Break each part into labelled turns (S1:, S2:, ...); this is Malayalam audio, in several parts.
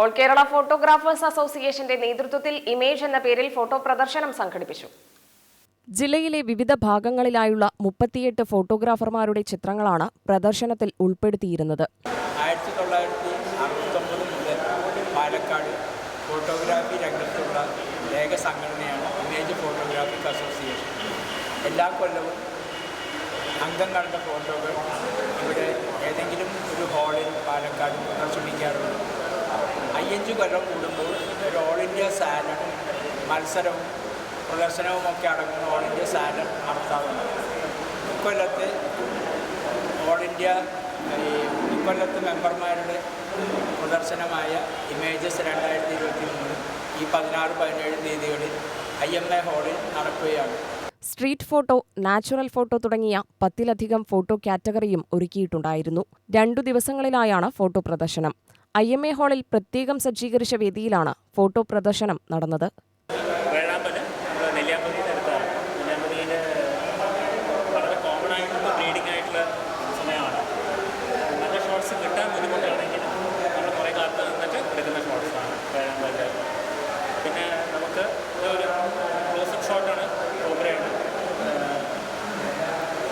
S1: ഓൾ കേരള ഫോട്ടോഗ്രാഫേഴ്സ് അസോസിയേഷന്റെ നേതൃത്വത്തിൽ ഇമേജ് എന്ന പേരിൽ ഫോട്ടോ പ്രദർശനം സംഘടിപ്പിച്ചു. ജില്ലയിലെ വിവിധ ഭാഗങ്ങളിലായുള്ള 38 ഫോട്ടോഗ്രാഫർമാരുടെ ചിത്രങ്ങളാണ് പ്രദർശനത്തിൽ ഉൾപ്പെടുത്തിയിരുന്നത്.
S2: 1969 മുതൽ പാലക്കാട് ഫോട്ടോഗ്രാഫി രംഗത്തുള്ള ഏക സംഘടനയാണ് ഇമേജ് ഫോട്ടോഗ്രാഫിക് അസോസിയേഷൻ. എല്ലാ കൊല്ലവും അംഗങ്ങളുടെ ഫോട്ടോകൾ ഇവിടെ ഏതെങ്കിലും ഒരു ഹാളിൽ പാലക്കാട് പ്രദർശിപ്പിക്കാറുണ്ട്. 5 കൊല്ലം കൂടുമ്പോൾ ഒരു ഓൾ ഇന്ത്യ സാലൺ മത്സരവും പ്രദർശനവുമൊക്കെ അടങ്ങുന്ന ഓൾ ഇന്ത്യ സാലൺ നടത്താറുണ്ട്. ഇക്കൊല്ലത്തെ മെമ്പർമാരുടെ പ്രദർശനമായ ഇമേജസ് 2023 ഈ 16-17 തീയതികളിൽ IMA ഹാളിൽ നടക്കുകയാണ്.
S1: സ്ട്രീറ്റ് ഫോട്ടോ, നാച്ചുറൽ ഫോട്ടോ തുടങ്ങിയ 10-ലധികം ഫോട്ടോ കാറ്റഗറിയും ഒരുക്കിയിട്ടുണ്ടായിരുന്നു. 2 ദിവസങ്ങളിലായാണ് ഫോട്ടോ പ്രദർശനം. IMA ഹാളിൽ പ്രത്യേകം സജ്ജീകരിച്ച വേദിയിലാണ് ഫോട്ടോ പ്രദർശനം നടന്നത്.
S3: പിന്നെ നമുക്ക് ഒരു ക്ലോസ് ഷോട്ടാണ് പ്രോഗ്രാം.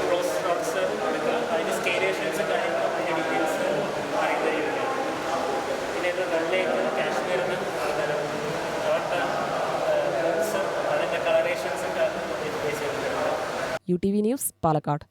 S3: ക്ലോസ് ഷോട്ട്സ് എടുക്കുക, അതിൻ്റെ സ്കെയിലേഷൻസ് കാര്യങ്ങളും അതിൻ്റെ ഡീറ്റെയിൽസ് അറിയുന്നതാണ്. പിന്നെ ഇത് വെള്ളയിട്ട് കാശ്മീരിൽ നിന്ന് അതിൻ്റെ കളറേഷൻസ് ഒക്കെ ബേസ് ചെയ്തിട്ടുണ്ട്.
S1: UTV news, Palakkad.